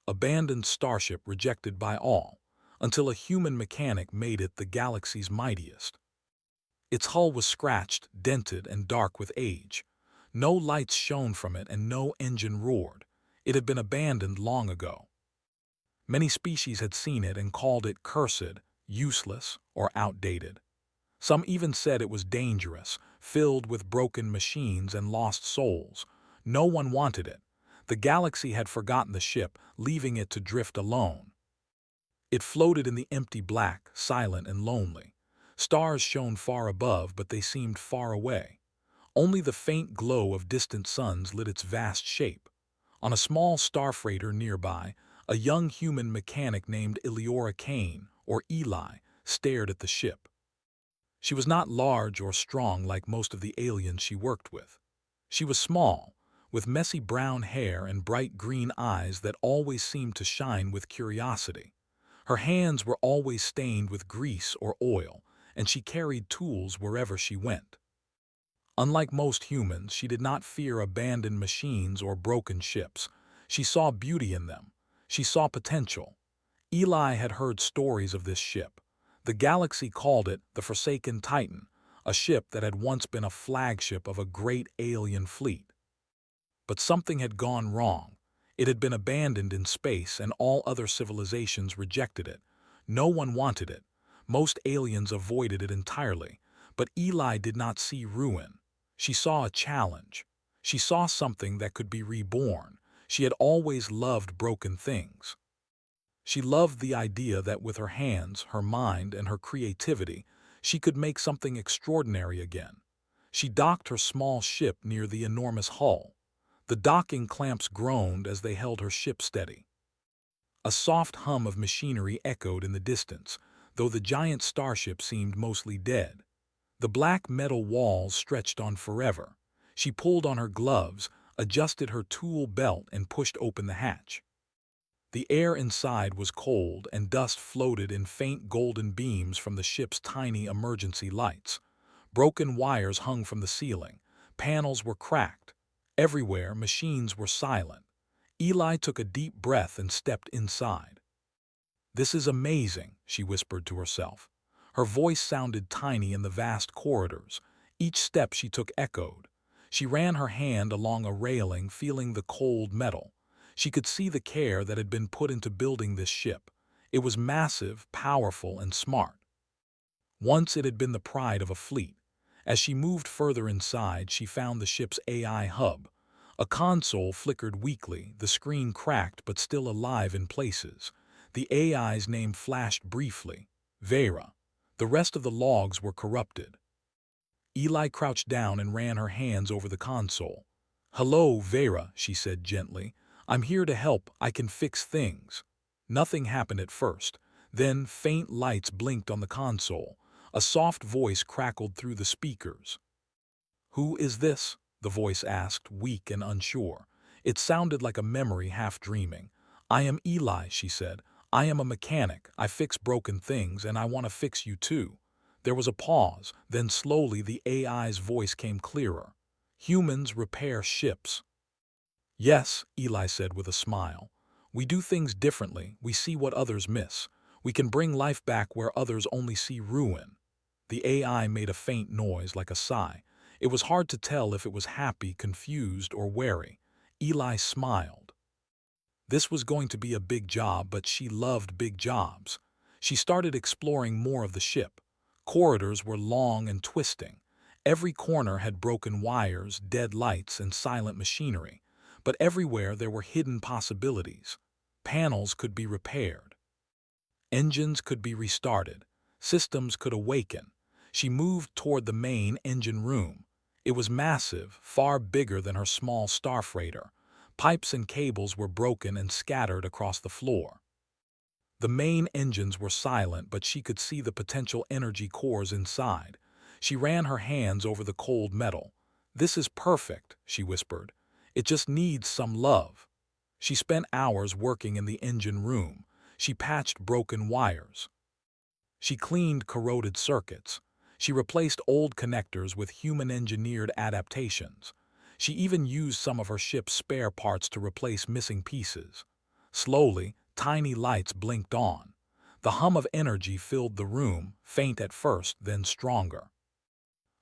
abandoned starship rejected by all, until a human mechanic made it the galaxy's mightiest. Its hull was scratched, dented, and dark with age. No lights shone from it and no engine roared. It had been abandoned long ago. Many species had seen it and called it cursed, useless, or outdated. Some even said it was dangerous, filled with broken machines and lost souls. No one wanted it. The galaxy had forgotten the ship, leaving it to drift alone. It floated in the empty black, silent and lonely. Stars shone far above, but they seemed far away. Only the faint glow of distant suns lit its vast shape. On a small star freighter nearby, a young human mechanic named Eleora Kane, or Eli, stared at the ship. She was not large or strong like most of the aliens she worked with. She was small, with messy brown hair and bright green eyes that always seemed to shine with curiosity. Her hands were always stained with grease or oil, and she carried tools wherever she went. Unlike most humans, she did not fear abandoned machines or broken ships. She saw beauty in them. She saw potential. Eli had heard stories of this ship. The galaxy called it the Forsaken Titan, a ship that had once been a flagship of a great alien fleet. But something had gone wrong. It had been abandoned in space and all other civilizations rejected it. No one wanted it. Most aliens avoided it entirely. But Eli did not see ruin. She saw a challenge. She saw something that could be reborn. She had always loved broken things. She loved the idea that with her hands, her mind, and her creativity, she could make something extraordinary again. She docked her small ship near the enormous hull. The docking clamps groaned as they held her ship steady. A soft hum of machinery echoed in the distance, though the giant starship seemed mostly dead. The black metal walls stretched on forever. She pulled on her gloves, adjusted her tool belt, and pushed open the hatch. The air inside was cold, and dust floated in faint golden beams from the ship's tiny emergency lights. Broken wires hung from the ceiling. Panels were cracked. Everywhere, machines were silent. Eli took a deep breath and stepped inside. "This is amazing," she whispered to herself. Her voice sounded tiny in the vast corridors. Each step she took echoed. She ran her hand along a railing, feeling the cold metal. She could see the care that had been put into building this ship. It was massive, powerful, and smart. Once it had been the pride of a fleet. As she moved further inside, she found the ship's AI hub. A console flickered weakly, the screen cracked but still alive in places. The AI's name flashed briefly: Vera. The rest of the logs were corrupted. Eli crouched down and ran her hands over the console. "Hello, Vera," she said gently. "I'm here to help. I can fix things." Nothing happened at first. Then faint lights blinked on the console. A soft voice crackled through the speakers. "Who is this?" the voice asked, weak and unsure. It sounded like a memory half dreaming. "I am Eli," she said. "I am a mechanic. I fix broken things, and I want to fix you too." There was a pause, then slowly the AI's voice came clearer. "Humans repair ships." "Yes," Eli said with a smile. "We do things differently. We see what others miss. We can bring life back where others only see ruin." The AI made a faint noise like a sigh. It was hard to tell if it was happy, confused, or wary. Eli smiled. This was going to be a big job, but she loved big jobs. She started exploring more of the ship. Corridors were long and twisting. Every corner had broken wires, dead lights, and silent machinery. But everywhere there were hidden possibilities. Panels could be repaired. Engines could be restarted. Systems could awaken. She moved toward the main engine room. It was massive, far bigger than her small star freighter. Pipes and cables were broken and scattered across the floor. The main engines were silent, but she could see the potential energy cores inside. She ran her hands over the cold metal. "This is perfect," she whispered. "It just needs some love." She spent hours working in the engine room. She patched broken wires. She cleaned corroded circuits. She replaced old connectors with human-engineered adaptations. She even used some of her ship's spare parts to replace missing pieces. Slowly, tiny lights blinked on. The hum of energy filled the room, faint at first, then stronger.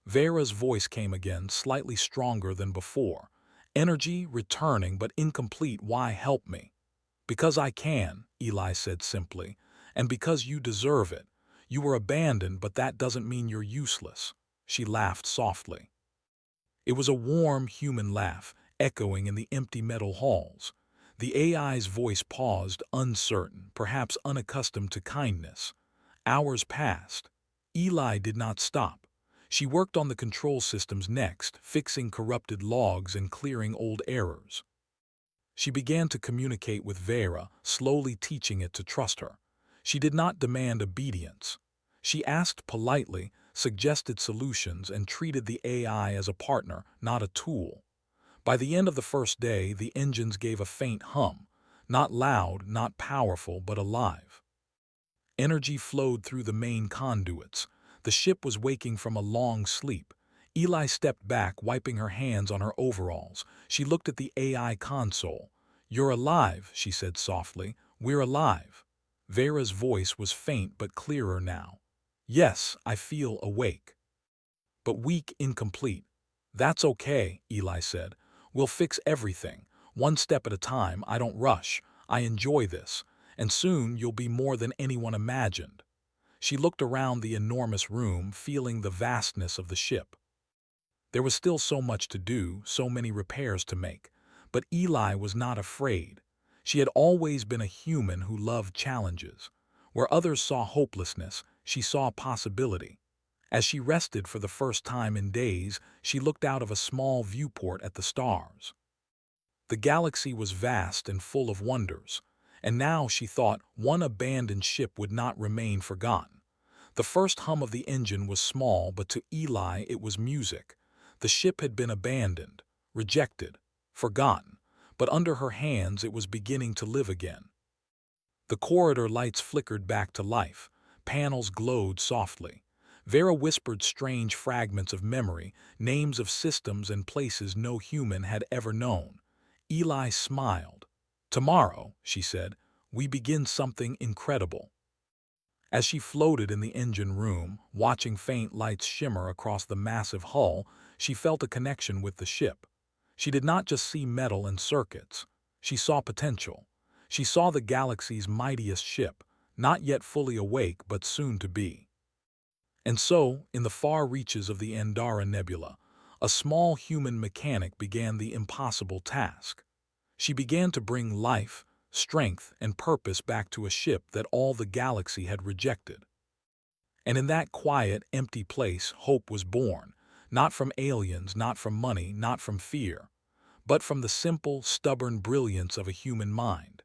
Vera's voice came again, slightly stronger than before. Energy returning but incomplete. Why help me? Because I can, Eli said simply, and because you deserve it. You were abandoned, but that doesn't mean you're useless. She laughed softly. It was a warm, human laugh, echoing in the empty metal halls. The AI's voice paused, uncertain, perhaps unaccustomed to kindness. Hours passed. Eli did not stop. She worked on the control systems next, fixing corrupted logs and clearing old errors. She began to communicate with Vera, slowly teaching it to trust her. She did not demand obedience. She asked politely, suggested solutions, and treated the AI as a partner, not a tool. By the end of the first day, the engines gave a faint hum, not loud, not powerful, but alive. Energy flowed through the main conduits. The ship was waking from a long sleep. Eli stepped back, wiping her hands on her overalls. She looked at the AI console. "You're alive," she said softly. "We're alive." Vera's voice was faint but clearer now. "Yes, I feel awake. But weak, incomplete." "That's okay," Eli said. "We'll fix everything. One step at a time. I don't rush. I enjoy this. And soon you'll be more than anyone imagined." She looked around the enormous room, feeling the vastness of the ship. There was still so much to do, so many repairs to make. But Eli was not afraid. She had always been a human who loved challenges. Where others saw hopelessness, she saw possibility. As she rested for the first time in days, she looked out of a small viewport at the stars. The galaxy was vast and full of wonders, and now she thought one abandoned ship would not remain forgotten. The first hum of the engine was small, but to Eli it was music. The ship had been abandoned, rejected, forgotten, but under her hands it was beginning to live again. The corridor lights flickered back to life. Panels glowed softly. Vera whispered strange fragments of memory, names of systems and places no human had ever known. Eli smiled. "Tomorrow," she said, "we begin something incredible." As she floated in the engine room, watching faint lights shimmer across the massive hull, she felt a connection with the ship. She did not just see metal and circuits. She saw potential. She saw the galaxy's mightiest ship, not yet fully awake but soon to be. And so, in the far reaches of the Andara Nebula, a small human mechanic began the impossible task. She began to bring life, strength, and purpose back to a ship that all the galaxy had rejected. And in that quiet, empty place, hope was born, not from aliens, not from money, not from fear, but from the simple, stubborn brilliance of a human mind.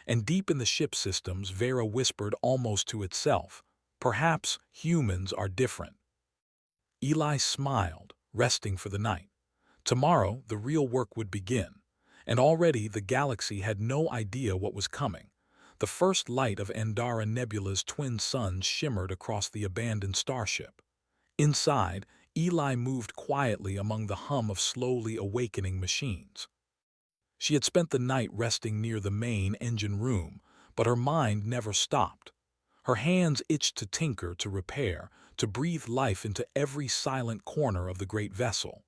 And deep in the ship systems, Vera whispered almost to itself, "Perhaps humans are different." Eli smiled, resting for the night. Tomorrow, the real work would begin. And already the galaxy had no idea what was coming. The first light of Andara Nebula's twin suns shimmered across the abandoned starship. Inside, Eli moved quietly among the hum of slowly awakening machines. She had spent the night resting near the main engine room, but her mind never stopped. Her hands itched to tinker, to repair, to breathe life into every silent corner of the great vessel.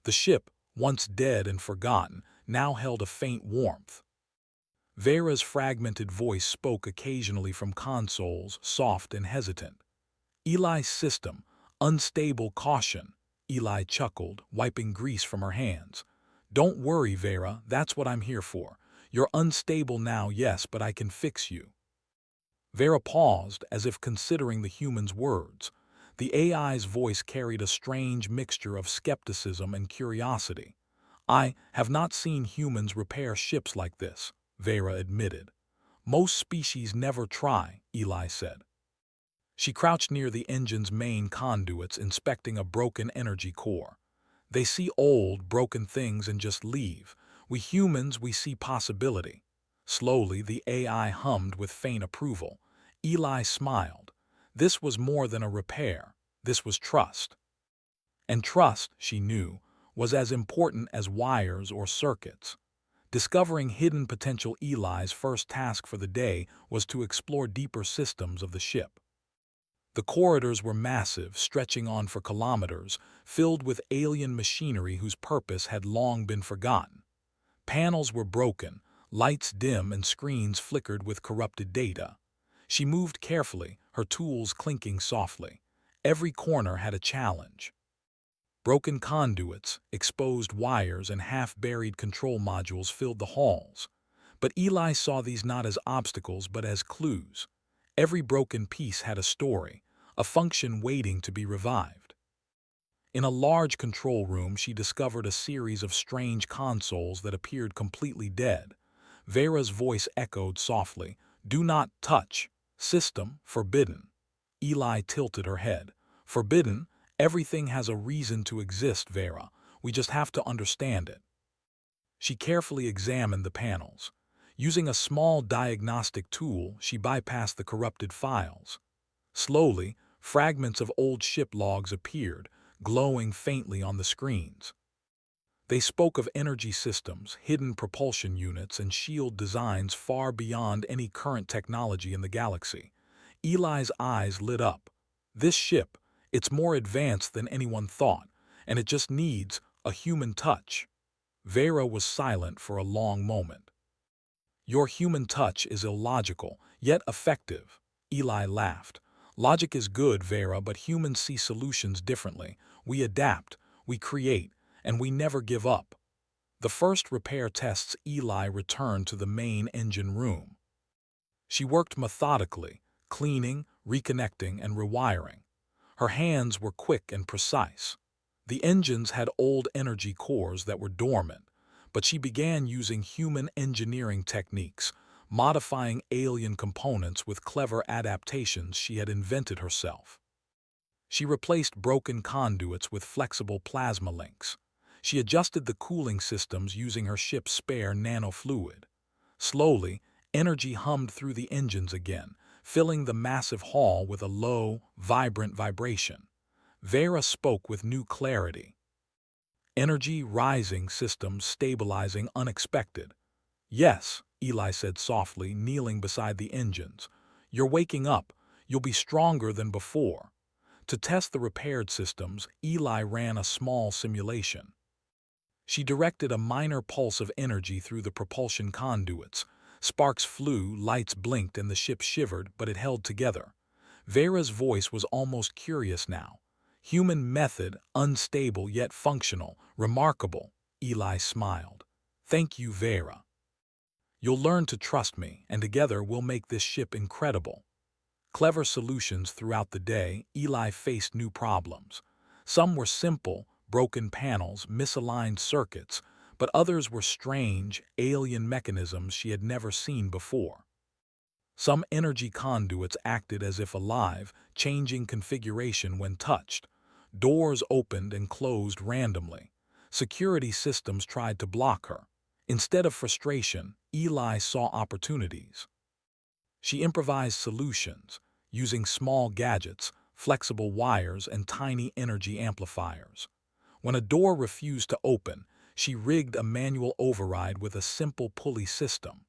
The ship, once dead and forgotten, now held a faint warmth. Vera's fragmented voice spoke occasionally from consoles, soft and hesitant. "Eli's system, unstable caution," Eli chuckled, wiping grease from her hands. "Don't worry, Vera, that's what I'm here for. You're unstable now, yes, but I can fix you." Vera paused, as if considering the human's words. The AI's voice carried a strange mixture of skepticism and curiosity. "I have not seen humans repair ships like this," Vera admitted. "Most species never try," Eli said. She crouched near the engine's main conduits, inspecting a broken energy core. "They see old, broken things and just leave. We humans, we see possibility." Slowly, the AI hummed with faint approval. Eli smiled. This was more than a repair. This was trust. And trust, she knew, was as important as wires or circuits. Discovering hidden potential, Eli's first task for the day was to explore deeper systems of the ship. The corridors were massive, stretching on for kilometers, filled with alien machinery whose purpose had long been forgotten. Panels were broken, lights dim, and screens flickered with corrupted data. She moved carefully, her tools clinking softly. Every corner had a challenge. Broken conduits, exposed wires, and half-buried control modules filled the halls. But Eli saw these not as obstacles but as clues. Every broken piece had a story, a function waiting to be revived. In a large control room, she discovered a series of strange consoles that appeared completely dead. Vera's voice echoed softly, "Do not touch. System forbidden." Eli tilted her head. "Forbidden? Everything has a reason to exist, Vera. We just have to understand it." She carefully examined the panels. Using a small diagnostic tool, she bypassed the corrupted files. Slowly, fragments of old ship logs appeared, glowing faintly on the screens. They spoke of energy systems, hidden propulsion units, and shield designs far beyond any current technology in the galaxy. Eli's eyes lit up. This ship, it's more advanced than anyone thought, and it just needs a human touch. Vera was silent for a long moment. "Your human touch is illogical, yet effective." Eli laughed. "Logic is good, Vera, but humans see solutions differently. We adapt, we create, and we never give up." The first repair tests, Eli returned to the main engine room. She worked methodically, cleaning, reconnecting, and rewiring. Her hands were quick and precise. The engines had old energy cores that were dormant, but she began using human engineering techniques, modifying alien components with clever adaptations she had invented herself. She replaced broken conduits with flexible plasma links. She adjusted the cooling systems using her ship's spare nanofluid. Slowly, energy hummed through the engines again, filling the massive hall with a low, vibrant vibration. Vera spoke with new clarity. "Energy rising, systems stabilizing, unexpected." "Yes," Eli said softly, kneeling beside the engines. "You're waking up. You'll be stronger than before." To test the repaired systems, Eli ran a small simulation. She directed a minor pulse of energy through the propulsion conduits. Sparks flew, lights blinked, and the ship shivered, but it held together. Vera's voice was almost curious now. "Human method, unstable yet functional, remarkable." Eli smiled. "Thank you, Vera. You'll learn to trust me, and together we'll make this ship incredible." Clever solutions throughout the day, Eli faced new problems. Some were simple, broken panels, misaligned circuits, but others were strange, alien mechanisms she had never seen before. Some energy conduits acted as if alive, changing configuration when touched. Doors opened and closed randomly. Security systems tried to block her. Instead of frustration, Eli saw opportunities. She improvised solutions, using small gadgets, flexible wires, and tiny energy amplifiers. When a door refused to open, she rigged a manual override with a simple pulley system.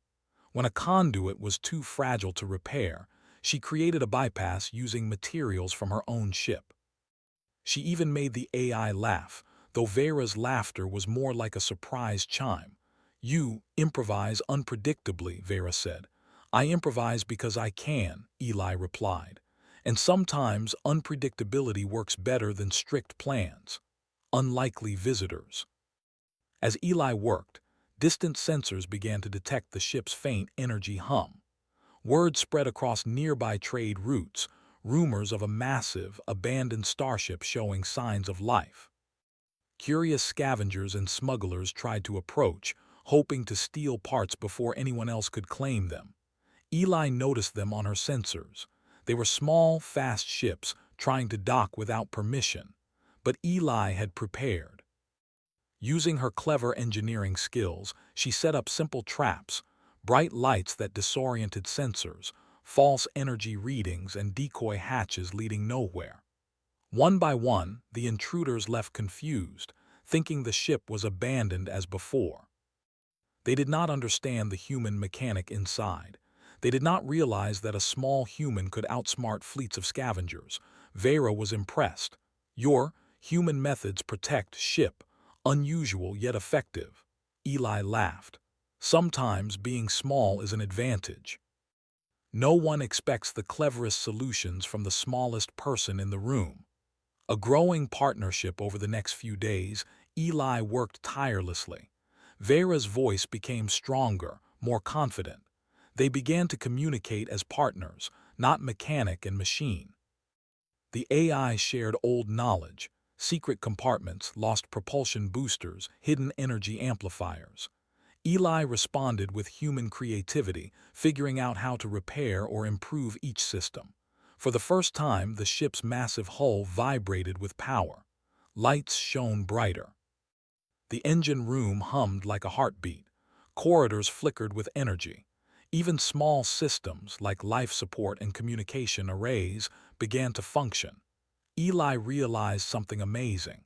When a conduit was too fragile to repair, she created a bypass using materials from her own ship. She even made the AI laugh, though Vera's laughter was more like a surprise chime. "You improvise unpredictably," Vera said. "I improvise because I can," Eli replied. "And sometimes unpredictability works better than strict plans." Unlikely visitors. As Eli worked, distant sensors began to detect the ship's faint energy hum. Word spread across nearby trade routes, rumors of a massive, abandoned starship showing signs of life. Curious scavengers and smugglers tried to approach, hoping to steal parts before anyone else could claim them. Eli noticed them on her sensors. They were small, fast ships trying to dock without permission, but Eli had prepared. Using her clever engineering skills, she set up simple traps, bright lights that disoriented sensors, false energy readings, and decoy hatches leading nowhere. One by one, the intruders left confused, thinking the ship was abandoned as before. They did not understand the human mechanic inside. They did not realize that a small human could outsmart fleets of scavengers. Vera was impressed. Your human methods protect ship, unusual yet effective. Eli laughed. Sometimes being small is an advantage. No one expects the cleverest solutions from the smallest person in the room. A growing partnership over the next few days, Eli worked tirelessly. Vera's voice became stronger, more confident. They began to communicate as partners, not mechanic and machine. The AI shared old knowledge, secret compartments, lost propulsion boosters, hidden energy amplifiers. Eli responded with human creativity, figuring out how to repair or improve each system. For the first time, the ship's massive hull vibrated with power. Lights shone brighter. The engine room hummed like a heartbeat. Corridors flickered with energy. Even small systems, like life support and communication arrays, began to function. Eli realized something amazing.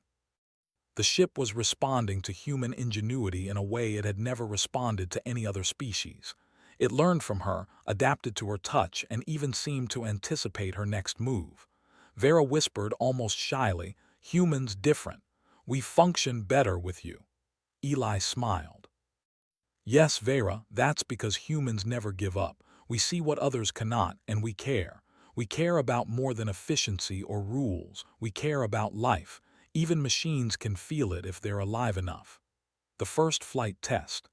The ship was responding to human ingenuity in a way it had never responded to any other species. It learned from her, adapted to her touch, and even seemed to anticipate her next move. Vera whispered almost shyly, "Humans different. We function better with you." Eli smiled. "Yes, Vera, that's because humans never give up. We see what others cannot, and we care. We care about more than efficiency or rules. We care about life. Even machines can feel it if they're alive enough." The first flight test.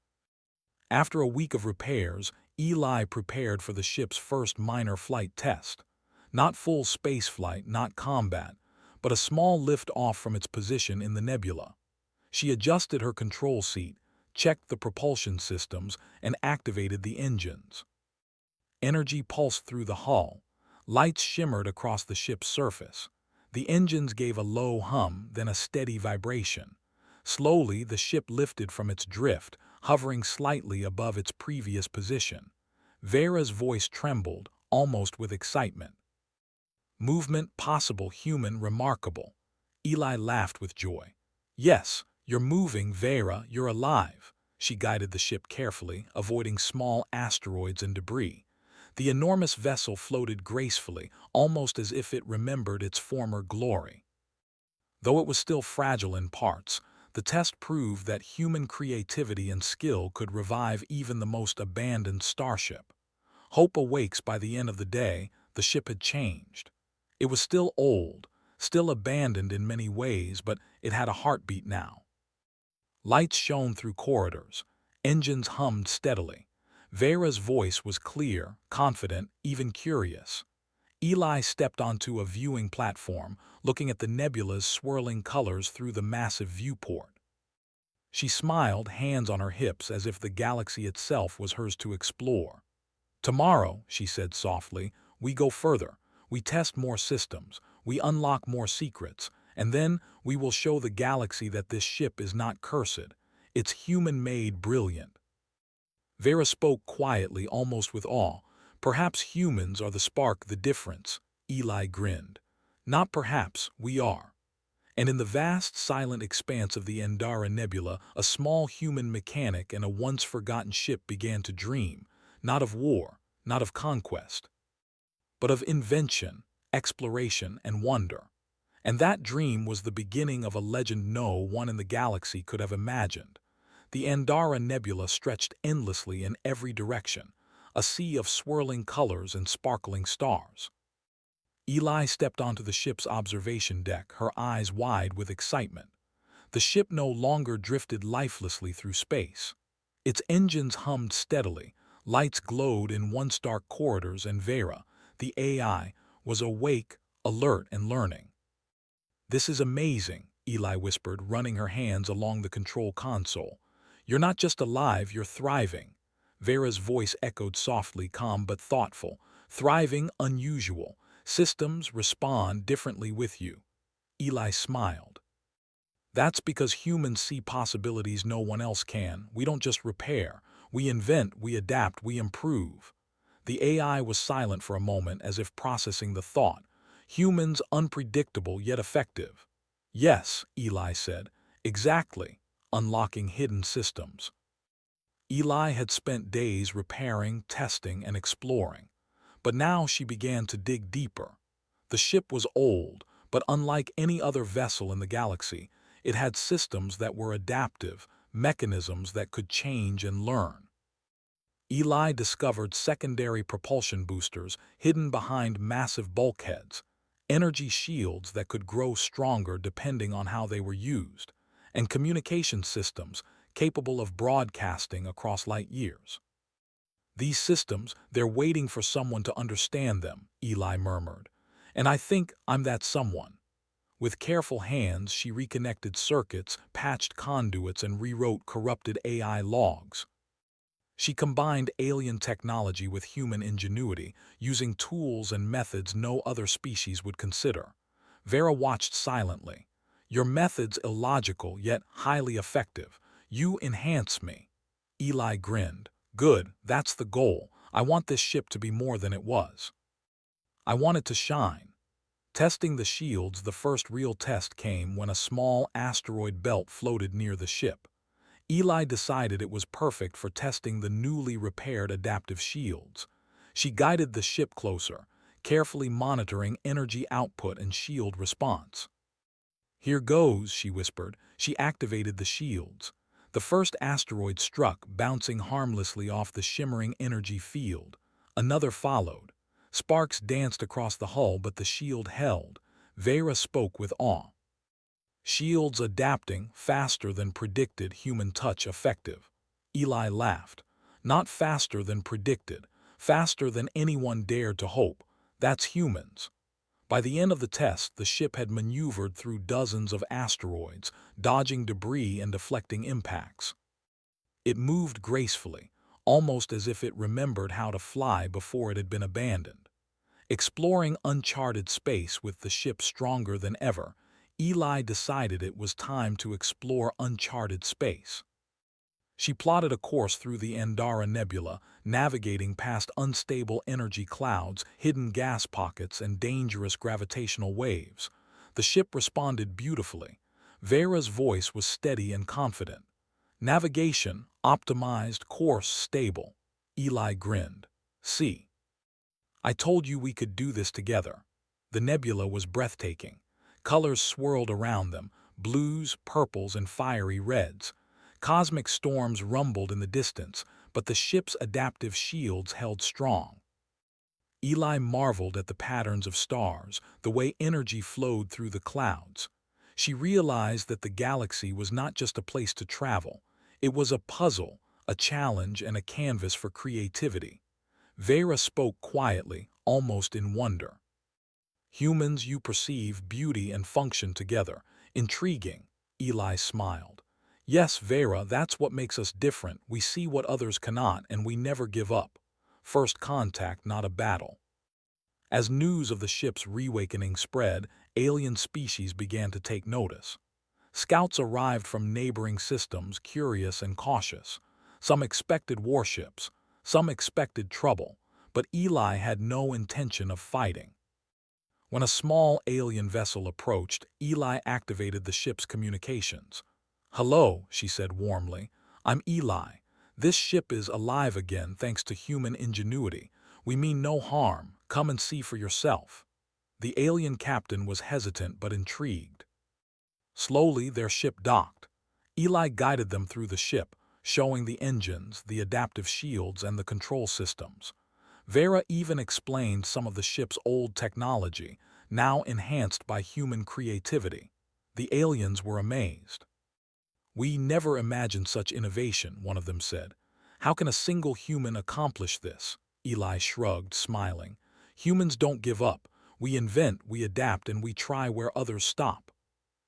After a week of repairs, Eli prepared for the ship's first minor flight test. Not full spaceflight, not combat, but a small lift off from its position in the nebula. She adjusted her control seat, checked the propulsion systems, and activated the engines. Energy pulsed through the hull. Lights shimmered across the ship's surface. The engines gave a low hum, then a steady vibration. Slowly, the ship lifted from its drift, hovering slightly above its previous position. Vera's voice trembled, almost with excitement. "Movement possible, human, remarkable." Eli laughed with joy. "Yes, you're moving, Vera, you're alive." She guided the ship carefully, avoiding small asteroids and debris. The enormous vessel floated gracefully, almost as if it remembered its former glory. Though it was still fragile in parts, the test proved that human creativity and skill could revive even the most abandoned starship. Hope awakes. By the end of the day, the ship had changed. It was still old, still abandoned in many ways, but it had a heartbeat now. Lights shone through corridors. Engines hummed steadily. Vera's voice was clear, confident, even curious. Eli stepped onto a viewing platform, looking at the nebula's swirling colors through the massive viewport. She smiled, hands on her hips, as if the galaxy itself was hers to explore. "Tomorrow," she said softly, "we go further. We test more systems. We unlock more secrets. And then we will show the galaxy that this ship is not cursed. It's human-made, brilliant." Vera spoke quietly, almost with awe. "Perhaps humans are the spark, the difference." Eli grinned. "Not perhaps, we are." And in the vast, silent expanse of the Andara Nebula, a small human mechanic and a once-forgotten ship began to dream, not of war, not of conquest, but of invention, exploration, and wonder. And that dream was the beginning of a legend no one in the galaxy could have imagined. The Andara Nebula stretched endlessly in every direction, a sea of swirling colors and sparkling stars. Eli stepped onto the ship's observation deck, her eyes wide with excitement. The ship no longer drifted lifelessly through space. Its engines hummed steadily, lights glowed in once-dark corridors, and Vera, the AI, was awake, alert, and learning. "This is amazing," Eli whispered, running her hands along the control console. "You're not just alive, you're thriving." Vera's voice echoed softly, calm but thoughtful. "Thriving, unusual. Systems respond differently with you." Eli smiled. "That's because humans see possibilities no one else can. We don't just repair. We invent, we adapt, we improve." The AI was silent for a moment, as if processing the thought. "Humans unpredictable yet effective." "Yes," Eli said. "Exactly. Unlocking hidden systems." Eli had spent days repairing, testing, and exploring, but now she began to dig deeper. The ship was old, but unlike any other vessel in the galaxy, it had systems that were adaptive, mechanisms that could change and learn. Eli discovered secondary propulsion boosters hidden behind massive bulkheads, energy shields that could grow stronger depending on how they were used, and communication systems capable of broadcasting across light years. These systems, they're waiting for someone to understand them, Eli murmured. And I think I'm that someone. With careful hands, she reconnected circuits, patched conduits, and rewrote corrupted AI logs. She combined alien technology with human ingenuity, using tools and methods no other species would consider. Vera watched silently. Your method's illogical, yet highly effective. You enhance me. Eli grinned. Good, that's the goal. I want this ship to be more than it was. I want it to shine. Testing the shields, the first real test came when a small asteroid belt floated near the ship. Eli decided it was perfect for testing the newly repaired adaptive shields. She guided the ship closer, carefully monitoring energy output and shield response. Here goes, she whispered. She activated the shields. The first asteroid struck, bouncing harmlessly off the shimmering energy field. Another followed. Sparks danced across the hull, but the shield held. Vera spoke with awe. Shields adapting faster than predicted, human touch effective. Eli laughed. Not faster than predicted, faster than anyone dared to hope. That's humans. By the end of the test, the ship had maneuvered through dozens of asteroids, dodging debris and deflecting impacts. It moved gracefully, almost as if it remembered how to fly before it had been abandoned. Exploring uncharted space with the ship stronger than ever, Eli decided it was time to explore uncharted space. She plotted a course through the Andara Nebula, navigating past unstable energy clouds, hidden gas pockets, and dangerous gravitational waves. The ship responded beautifully. Vera's voice was steady and confident. Navigation, optimized, course stable. Eli grinned. See. I told you we could do this together. The nebula was breathtaking. Colors swirled around them, blues, purples, and fiery reds. Cosmic storms rumbled in the distance, but the ship's adaptive shields held strong. Eli marveled at the patterns of stars, the way energy flowed through the clouds. She realized that the galaxy was not just a place to travel. It was a puzzle, a challenge, and a canvas for creativity. Vera spoke quietly, almost in wonder. Humans, you perceive beauty and function together. Intriguing. Eli smiled. Yes, Vera, that's what makes us different. We see what others cannot, and we never give up. First contact, not a battle. As news of the ship's reawakening spread, alien species began to take notice. Scouts arrived from neighboring systems, curious and cautious. Some expected warships, some expected trouble, but Eli had no intention of fighting. When a small alien vessel approached, Eli activated the ship's communications. Hello, she said warmly. I'm Eli. This ship is alive again thanks to human ingenuity. We mean no harm. Come and see for yourself. The alien captain was hesitant but intrigued. Slowly, their ship docked. Eli guided them through the ship, showing the engines, the adaptive shields, and the control systems. Vera even explained some of the ship's old technology, now enhanced by human creativity. The aliens were amazed. We never imagined such innovation, one of them said. How can a single human accomplish this? Eli shrugged, smiling. Humans don't give up. We invent, we adapt, and we try where others stop.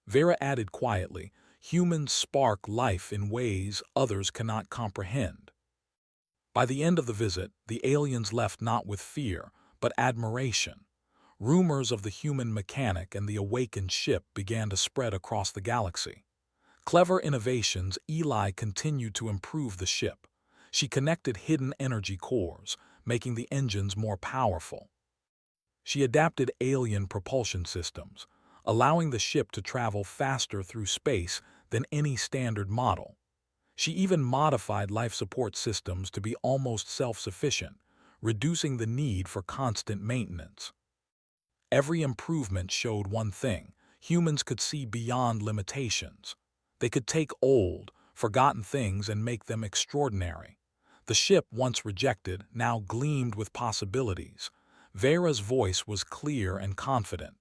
Vera added quietly, humans spark life in ways others cannot comprehend. By the end of the visit, the aliens left not with fear, but admiration. Rumors of the human mechanic and the awakened ship began to spread across the galaxy. Clever innovations, Eli continued to improve the ship. She connected hidden energy cores, making the engines more powerful. She adapted alien propulsion systems, allowing the ship to travel faster through space than any standard model. She even modified life support systems to be almost self-sufficient, reducing the need for constant maintenance. Every improvement showed one thing: humans could see beyond limitations. They could take old, forgotten things and make them extraordinary. The ship, once rejected, now gleamed with possibilities. Vera's voice was clear and confident.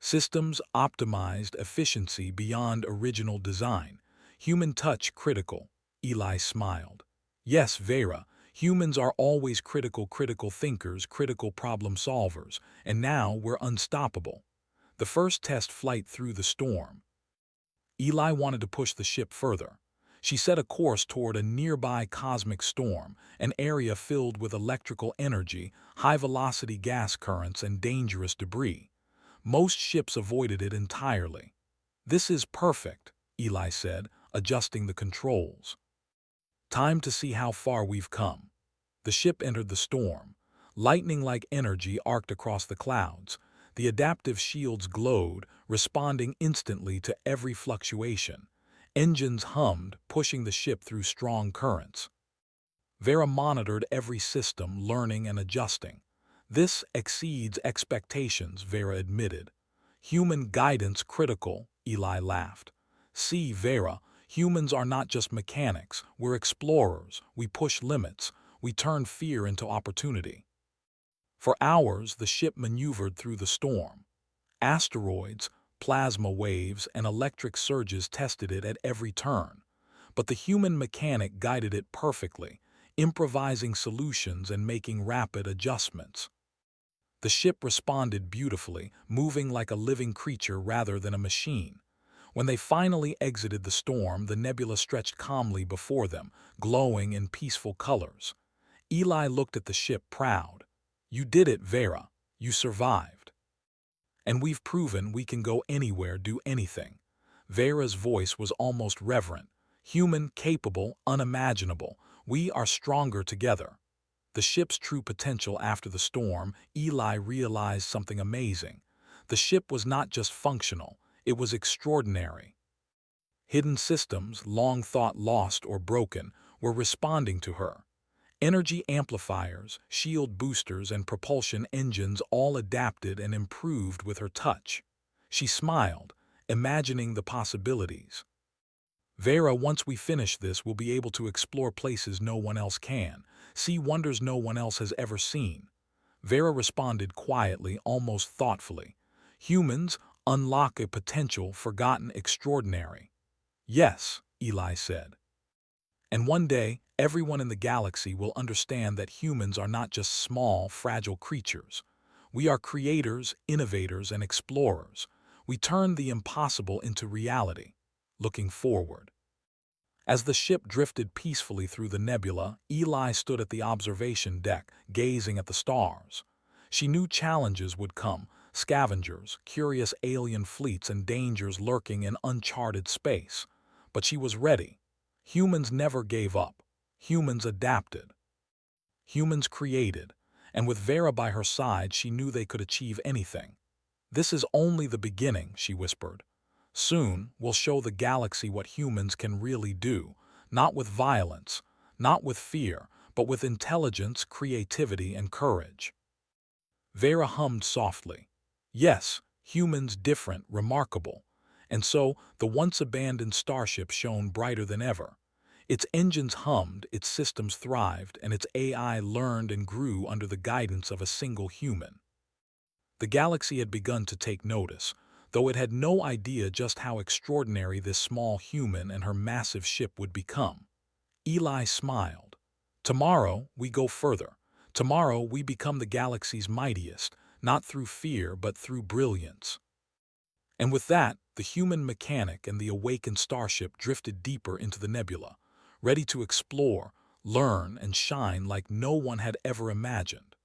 Systems optimized, efficiency beyond original design. Human touch critical. Eli smiled. Yes, Vera, humans are always critical thinkers, critical problem solvers, and now we're unstoppable. The first test flight through the storm. Eli wanted to push the ship further. She set a course toward a nearby cosmic storm, an area filled with electrical energy, high-velocity gas currents, and dangerous debris. Most ships avoided it entirely. "This is perfect," Eli said, adjusting the controls. "Time to see how far we've come." The ship entered the storm. Lightning-like energy arced across the clouds. The adaptive shields glowed, responding instantly to every fluctuation. Engines hummed, pushing the ship through strong currents. Vera monitored every system, learning and adjusting. "This exceeds expectations," Vera admitted. "Human guidance critical," Eli laughed. "See, Vera, humans are not just mechanics, we're explorers. We push limits. We turn fear into opportunity." For hours, the ship maneuvered through the storm. Asteroids, plasma waves, and electric surges tested it at every turn. But the human mechanic guided it perfectly, improvising solutions and making rapid adjustments. The ship responded beautifully, moving like a living creature rather than a machine. When they finally exited the storm, the nebula stretched calmly before them, glowing in peaceful colors. Eli looked at the ship proud. "You did it, Vera. You survived. And we've proven we can go anywhere, do anything." Vera's voice was almost reverent. "Human, capable, unimaginable. We are stronger together." The ship's true potential after the storm, Eli realized something amazing. The ship was not just functional, it was extraordinary. Hidden systems, long thought lost or broken, were responding to her. Energy amplifiers, shield boosters, and propulsion engines all adapted and improved with her touch. She smiled, imagining the possibilities. "Vera, once we finish this, we'll be able to explore places no one else can, see wonders no one else has ever seen." Vera responded quietly, almost thoughtfully. "Humans unlock a potential forgotten extraordinary." "Yes," Eli said. "And one day, everyone in the galaxy will understand that humans are not just small, fragile creatures. We are creators, innovators, and explorers. We turn the impossible into reality." Looking forward. As the ship drifted peacefully through the nebula, Eli stood at the observation deck, gazing at the stars. She knew challenges would come: scavengers, curious alien fleets, and dangers lurking in uncharted space. But she was ready. Humans never gave up. Humans adapted. Humans created. And with Vera by her side, she knew they could achieve anything. "This is only the beginning," she whispered. "Soon, we'll show the galaxy what humans can really do, not with violence, not with fear, but with intelligence, creativity, and courage." Vera hummed softly. "Yes, humans different, remarkable." And so, the once-abandoned Starship shone brighter than ever. Its engines hummed, its systems thrived, and its AI learned and grew under the guidance of a single human. The galaxy had begun to take notice, though it had no idea just how extraordinary this small human and her massive ship would become. Eli smiled. "Tomorrow, we go further. Tomorrow, we become the galaxy's mightiest, not through fear but through brilliance." And with that, the human mechanic and the awakened Starship drifted deeper into the nebula, ready to explore, learn, and shine like no one had ever imagined.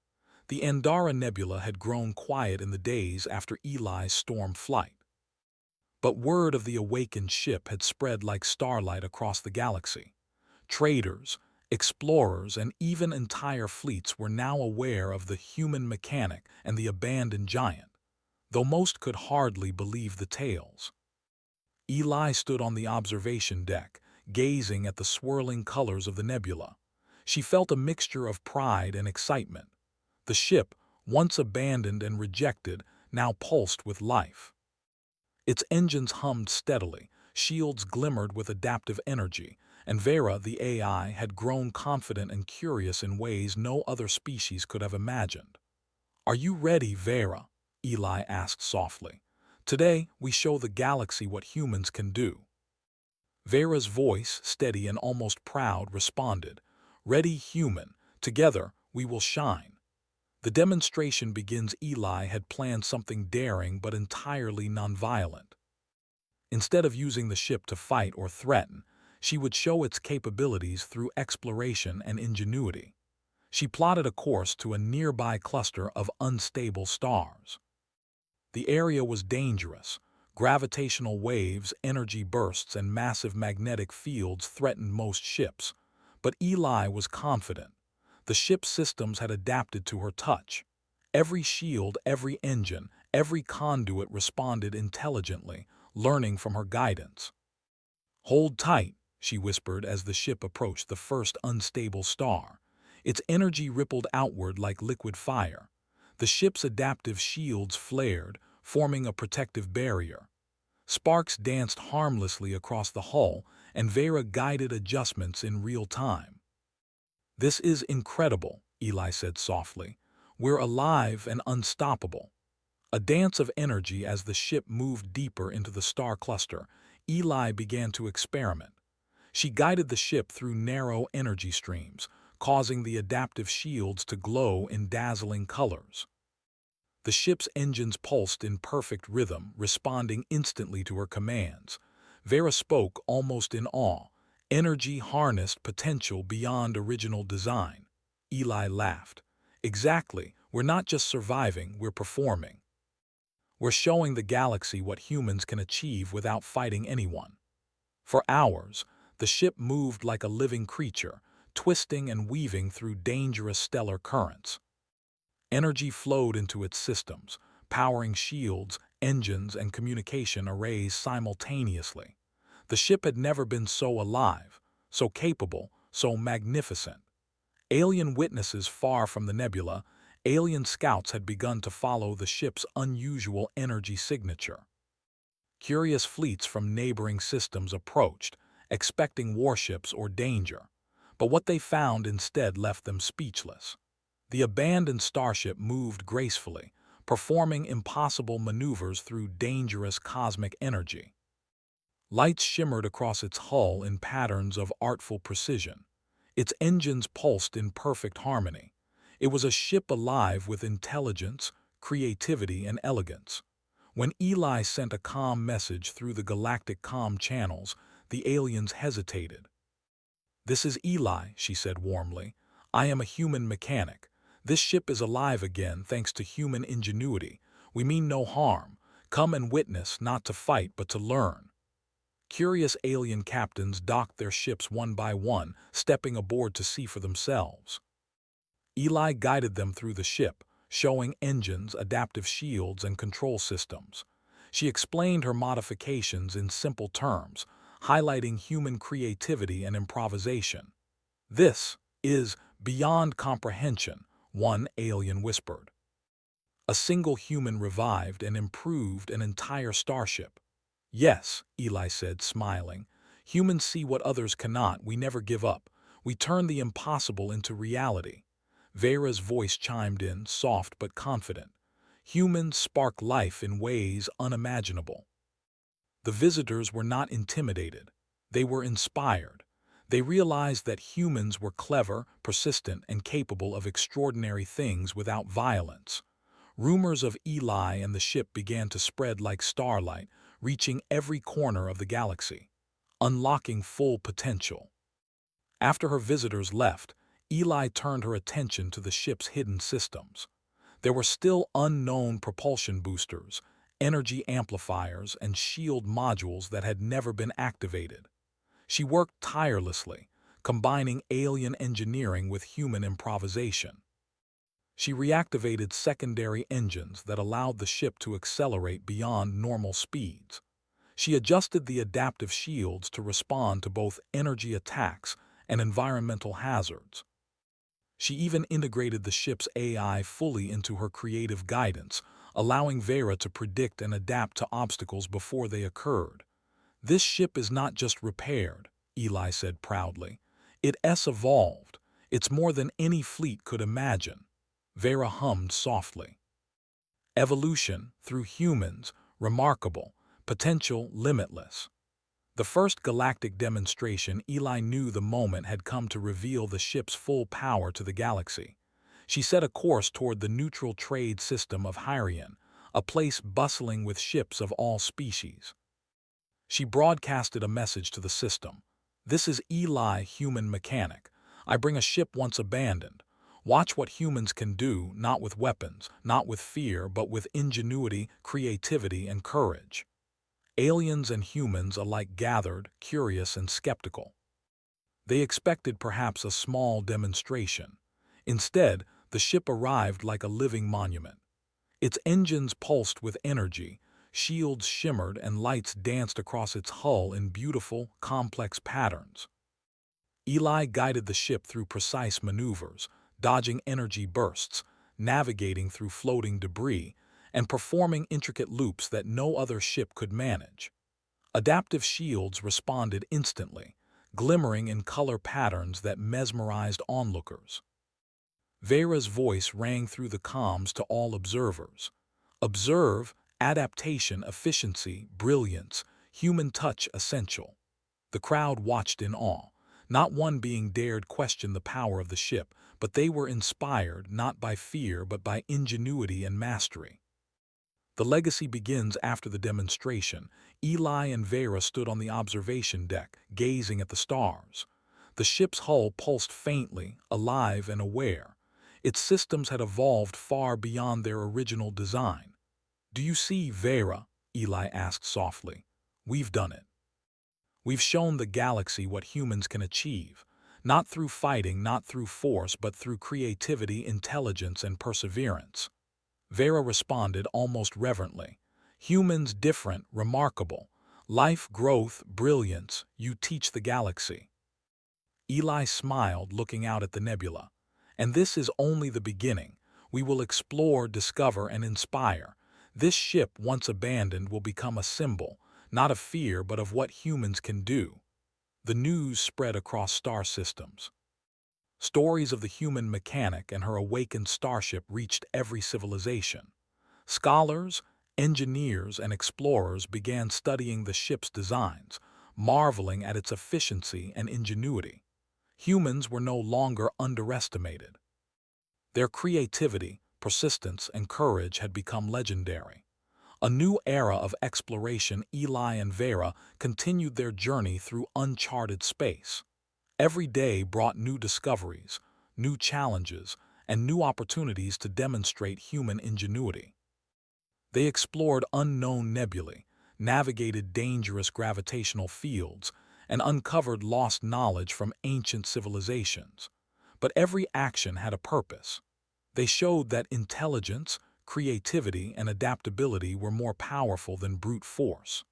The Andara Nebula had grown quiet in the days after Eli's storm flight. But word of the awakened ship had spread like starlight across the galaxy. Traders, explorers, and even entire fleets were now aware of the human mechanic and the abandoned giant, though most could hardly believe the tales. Eli stood on the observation deck, gazing at the swirling colors of the nebula. She felt a mixture of pride and excitement. The ship, once abandoned and rejected, now pulsed with life. Its engines hummed steadily, shields glimmered with adaptive energy, and Vera, the AI, had grown confident and curious in ways no other species could have imagined. "Are you ready, Vera?" Eli asked softly. "Today, we show the galaxy what humans can do." Vera's voice, steady and almost proud, responded, "Ready, human. Together, we will shine." The demonstration begins. Eli had planned something daring but entirely nonviolent. Instead of using the ship to fight or threaten, she would show its capabilities through exploration and ingenuity. She plotted a course to a nearby cluster of unstable stars. The area was dangerous. Gravitational waves, energy bursts, and massive magnetic fields threatened most ships. But Eli was confident. The ship's systems had adapted to her touch. Every shield, every engine, every conduit responded intelligently, learning from her guidance. "Hold tight," she whispered as the ship approached the first unstable star. Its energy rippled outward like liquid fire. The ship's adaptive shields flared, forming a protective barrier. Sparks danced harmlessly across the hull, and Vera guided adjustments in real time. "This is incredible," Eli said softly. "We're alive and unstoppable." A dance of energy as the ship moved deeper into the star cluster. Eli began to experiment. She guided the ship through narrow energy streams, causing the adaptive shields to glow in dazzling colors. The ship's engines pulsed in perfect rhythm, responding instantly to her commands. Vera spoke almost in awe. "Energy harnessed potential beyond original design." Eli laughed. "Exactly. We're not just surviving, we're performing. We're showing the galaxy what humans can achieve without fighting anyone." For hours, the ship moved like a living creature, twisting and weaving through dangerous stellar currents. Energy flowed into its systems, powering shields, engines, and communication arrays simultaneously. The ship had never been so alive, so capable, so magnificent. Alien witnesses far from the nebula, alien scouts had begun to follow the ship's unusual energy signature. Curious fleets from neighboring systems approached, expecting warships or danger. But what they found instead left them speechless. The abandoned starship moved gracefully, performing impossible maneuvers through dangerous cosmic energy. Lights shimmered across its hull in patterns of artful precision. Its engines pulsed in perfect harmony. It was a ship alive with intelligence, creativity, and elegance. When Eli sent a calm message through the galactic comm channels, the aliens hesitated. "This is Eli," she said warmly. "I am a human mechanic. This ship is alive again thanks to human ingenuity. We mean no harm. Come and witness, not to fight but to learn." Curious alien captains docked their ships one by one, stepping aboard to see for themselves. Eli guided them through the ship, showing engines, adaptive shields, and control systems. She explained her modifications in simple terms, highlighting human creativity and improvisation. "This is beyond comprehension," one alien whispered. A single human revived and improved an entire starship. "Yes," Eli said, smiling. "Humans see what others cannot. We never give up. We turn the impossible into reality." Vera's voice chimed in, soft but confident. "Humans spark life in ways unimaginable." The visitors were not intimidated. They were inspired. They realized that humans were clever, persistent, and capable of extraordinary things without violence. Rumors of Eli and the ship began to spread like starlight, reaching every corner of the galaxy, unlocking full potential. After her visitors left, Eli turned her attention to the ship's hidden systems. There were still unknown propulsion boosters, energy amplifiers, and shield modules that had never been activated. She worked tirelessly, combining alien engineering with human improvisation. She reactivated secondary engines that allowed the ship to accelerate beyond normal speeds. She adjusted the adaptive shields to respond to both energy attacks and environmental hazards. She even integrated the ship's AI fully into her creative guidance, allowing Vera to predict and adapt to obstacles before they occurred. "This ship is not just repaired," Eli said proudly. "It's evolved. It's more than any fleet could imagine." Vera hummed softly. Evolution, through humans, remarkable, potential limitless. The first galactic demonstration, Eli knew the moment had come to reveal the ship's full power to the galaxy. She set a course toward the neutral trade system of Hyrian, a place bustling with ships of all species. She broadcasted a message to the system. "This is Eli, human mechanic. I bring a ship once abandoned. Watch what humans can do, not with weapons, not with fear, but with ingenuity, creativity, and courage." Aliens and humans alike gathered, curious and skeptical. They expected perhaps a small demonstration. Instead, the ship arrived like a living monument. Its engines pulsed with energy, shields shimmered, and lights danced across its hull in beautiful, complex patterns. Eli guided the ship through precise maneuvers, dodging energy bursts, navigating through floating debris, and performing intricate loops that no other ship could manage. Adaptive shields responded instantly, glimmering in color patterns that mesmerized onlookers. Vera's voice rang through the comms to all observers. "Observe, adaptation, efficiency, brilliance, human touch essential." The crowd watched in awe. Not one being dared question the power of the ship, but they were inspired not by fear but by ingenuity and mastery. The legacy begins after the demonstration. Eli and Vera stood on the observation deck, gazing at the stars. The ship's hull pulsed faintly, alive and aware. Its systems had evolved far beyond their original design. "Do you see, Vera?" Eli asked softly. "We've done it. We've shown the galaxy what humans can achieve. Not through fighting, not through force, but through creativity, intelligence, and perseverance." Vera responded almost reverently. "Humans different, remarkable. Life, growth, brilliance, you teach the galaxy." Eli smiled, looking out at the nebula. "And this is only the beginning. We will explore, discover, and inspire. This ship, once abandoned, will become a symbol, not of fear, but of what humans can do." The news spread across star systems. Stories of the human mechanic and her awakened starship reached every civilization. Scholars, engineers, and explorers began studying the ship's designs, marveling at its efficiency and ingenuity. Humans were no longer underestimated. Their creativity, persistence, and courage had become legendary. A new era of exploration. Eli and Vera continued their journey through uncharted space. Every day brought new discoveries, new challenges, and new opportunities to demonstrate human ingenuity. They explored unknown nebulae, navigated dangerous gravitational fields, and uncovered lost knowledge from ancient civilizations. But every action had a purpose. They showed that intelligence, creativity, and adaptability were more powerful than brute force.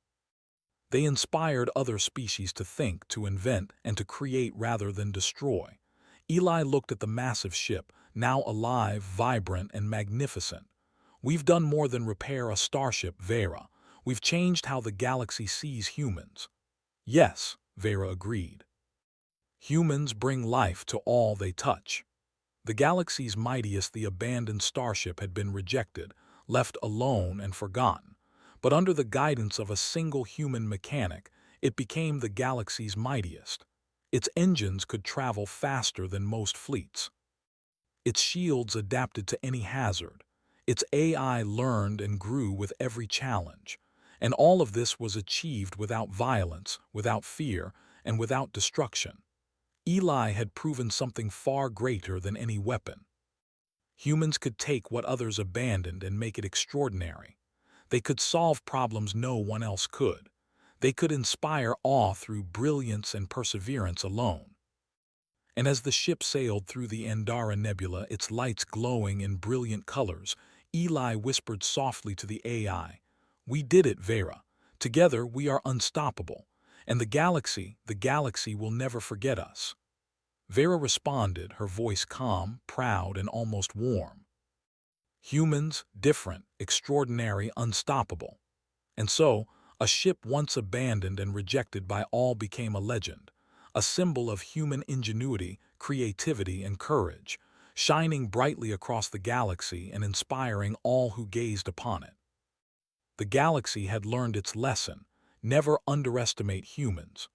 They inspired other species to think, to invent, and to create rather than destroy. Eli looked at the massive ship, now alive, vibrant, and magnificent. "We've done more than repair a starship, Vera. We've changed how the galaxy sees humans." "Yes," Vera agreed. "Humans bring life to all they touch." The galaxy's mightiest, the abandoned starship, had been rejected, left alone and forgotten. But under the guidance of a single human mechanic, it became the galaxy's mightiest. Its engines could travel faster than most fleets. Its shields adapted to any hazard. Its AI learned and grew with every challenge. And all of this was achieved without violence, without fear, and without destruction. Eli had proven something far greater than any weapon. Humans could take what others abandoned and make it extraordinary. They could solve problems no one else could. They could inspire awe through brilliance and perseverance alone. And as the ship sailed through the Andara Nebula, its lights glowing in brilliant colors, Eli whispered softly to the AI, "We did it, Vera. Together we are unstoppable, and the galaxy will never forget us." Vera responded, her voice calm, proud, and almost warm. Humans, different, extraordinary, unstoppable. And so, a ship once abandoned and rejected by all became a legend, a symbol of human ingenuity, creativity, and courage, shining brightly across the galaxy and inspiring all who gazed upon it. The galaxy had learned its lesson: never underestimate humans.